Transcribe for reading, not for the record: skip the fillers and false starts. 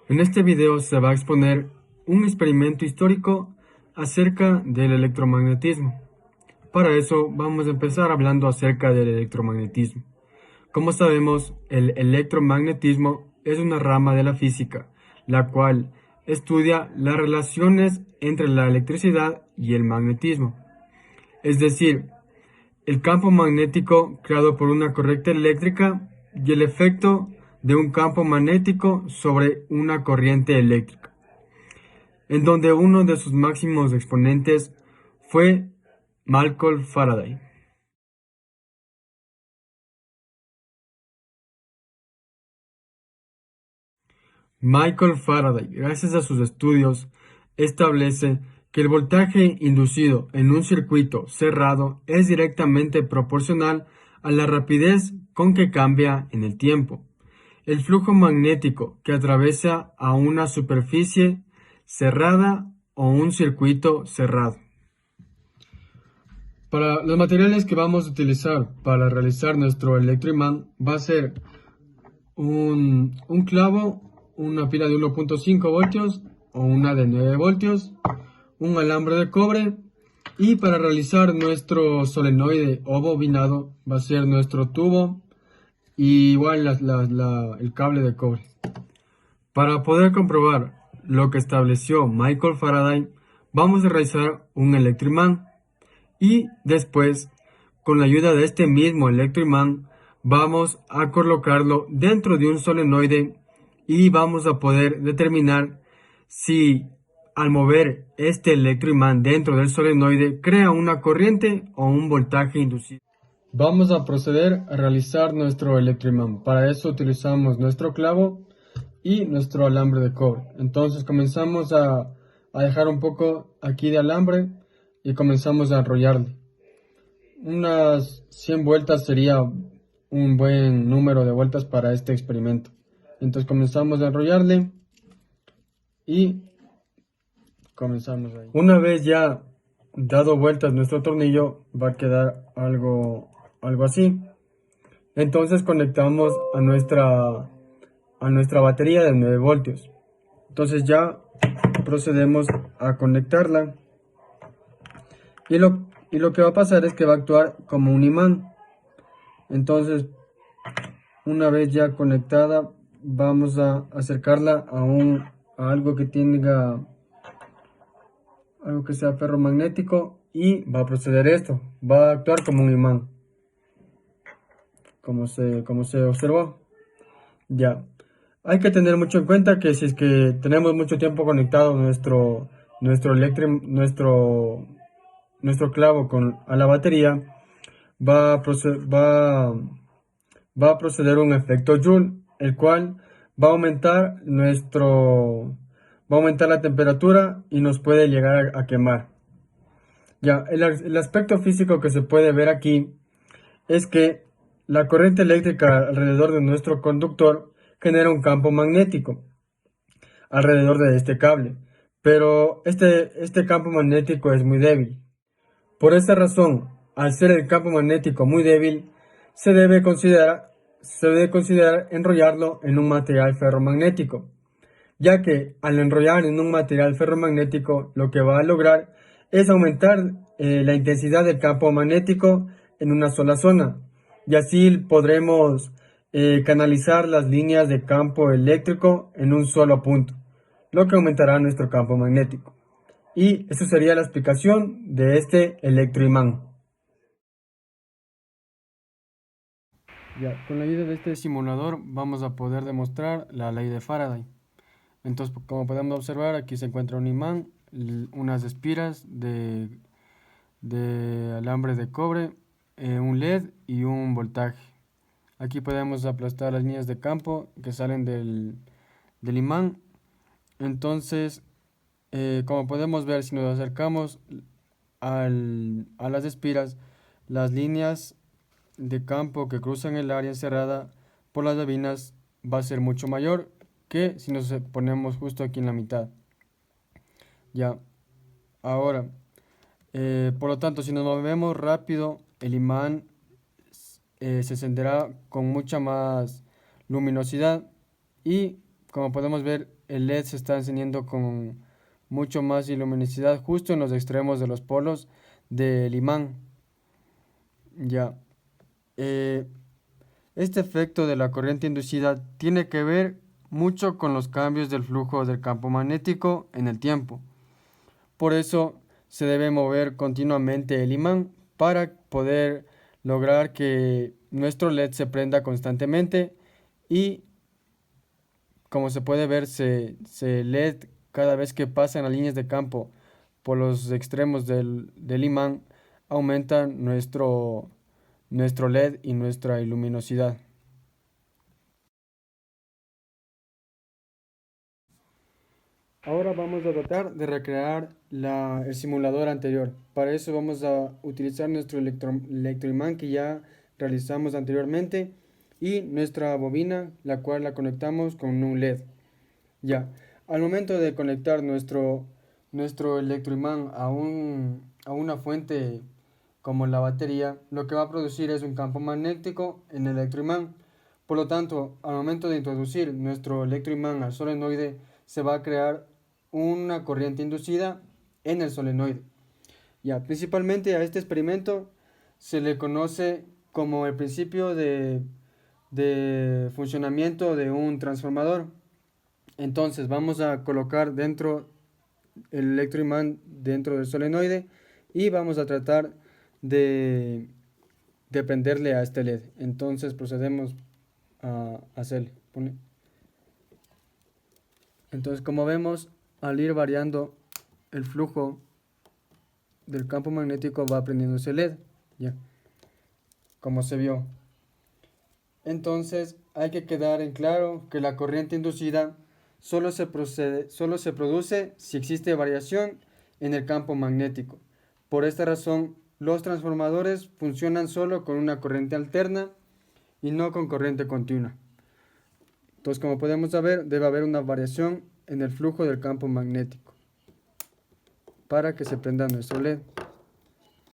En este video se va a exponer un experimento histórico acerca del electromagnetismo. Para eso vamos a empezar hablando acerca del electromagnetismo. Como sabemos, el electromagnetismo es una rama de la física, la cual estudia las relaciones entre la electricidad y el magnetismo. Es decir, el campo magnético creado por una corriente eléctrica y el efecto de un campo magnético sobre una corriente eléctrica, en donde uno de sus máximos exponentes fue Michael Faraday. Michael Faraday, gracias a sus estudios, establece que el voltaje inducido en un circuito cerrado es directamente proporcional a la rapidez con que cambia en el tiempo el flujo magnético que atraviesa a una superficie cerrada o un circuito cerrado. Para los materiales que vamos a utilizar para realizar nuestro electroimán va a ser un clavo, una pila de 1.5 voltios o una de 9 voltios, un alambre de cobre y para realizar nuestro solenoide o bobinado va a ser nuestro tubo y igual el cable de cobre. Para poder comprobar lo que estableció Michael Faraday, vamos a realizar un electroimán y después, con la ayuda de este mismo electroimán, vamos a colocarlo dentro de un solenoide y vamos a poder determinar si al mover este electroimán dentro del solenoide crea una corriente o un voltaje inducido. Vamos a proceder a realizar nuestro electroimán. Para eso utilizamos nuestro clavo y nuestro alambre de cobre. Entonces comenzamos a dejar un poco aquí de alambre y comenzamos a enrollarle. Unas 100 vueltas sería un buen número de vueltas para este experimento. Entonces comenzamos a enrollarle y comenzamos ahí. Una vez ya dado vueltas nuestro tornillo va a quedar algo así. Entonces conectamos a nuestra batería de 9 voltios. Entonces ya procedemos a conectarla y lo que va a pasar es que va a actuar como un imán. Entonces, una vez ya conectada, vamos a acercarla a algo que tenga algo que sea ferromagnético y va a proceder esto, va a actuar como un imán, como se observó. Ya, hay que tener mucho en cuenta que si es que tenemos mucho tiempo conectado nuestro clavo a la batería, va a proceder un efecto Joule, el cual va a aumentar va a aumentar la temperatura y nos puede llegar a quemar. Ya, el aspecto físico que se puede ver aquí es que la corriente eléctrica alrededor de nuestro conductor genera un campo magnético alrededor de este cable, pero este campo magnético es muy débil. Por esta razón, al ser el campo magnético muy débil, se debe considerar enrollarlo en un material ferromagnético, ya que al enrollar en un material ferromagnético lo que va a lograr es aumentar la intensidad del campo magnético en una sola zona, y así podremos canalizar las líneas de campo eléctrico en un solo punto, lo que aumentará nuestro campo magnético. Y eso sería la explicación de este electroimán. Ya, con la ayuda de este simulador vamos a poder demostrar la ley de Faraday. Entonces, como podemos observar, aquí se encuentra un imán, unas espiras de alambre de cobre, un LED y un voltaje. Aquí podemos aplastar las líneas de campo que salen del imán. Entonces, como podemos ver, si nos acercamos a las espiras, las líneas de campo que cruzan el área encerrada por las bobinas va a ser mucho mayor que si nos ponemos justo aquí en la mitad. Ya, ahora, por lo tanto, si nos movemos rápido, el imán se encenderá con mucha más luminosidad y, como podemos ver, el LED se está encendiendo con mucho más luminosidad justo en los extremos de los polos del imán. Ya. Este efecto de la corriente inducida tiene que ver mucho con los cambios del flujo del campo magnético en el tiempo. Por eso se debe mover continuamente el imán para poder lograr que nuestro LED se prenda constantemente y, como se puede ver, se LED cada vez que pasan las líneas de campo por los extremos del imán, aumenta nuestro LED y nuestra luminosidad. Ahora vamos a tratar de recrear el simulador anterior. Para eso vamos a utilizar nuestro electroimán que ya realizamos anteriormente y nuestra bobina, la cual la conectamos con un LED. Ya, al momento de conectar nuestro electroimán a una fuente como la batería, lo que va a producir es un campo magnético en el electroimán. Por lo tanto, al momento de introducir nuestro electroimán al solenoide, se va a crear una corriente inducida en el solenoide. Ya, principalmente a este experimento se le conoce como el principio de funcionamiento de un transformador. Entonces vamos a colocar el electroimán dentro del solenoide y vamos a tratar de prenderle a este LED. Entonces procedemos a hacerle. Entonces, como vemos, al ir variando el flujo del campo magnético va prendiéndose el LED, ya, como se vio. Entonces hay que quedar en claro que la corriente inducida solo se produce si existe variación en el campo magnético. Por esta razón, los transformadores funcionan solo con una corriente alterna y no con corriente continua. Entonces, como podemos ver, debe haber una variación en el flujo del campo magnético para que se prenda nuestro LED.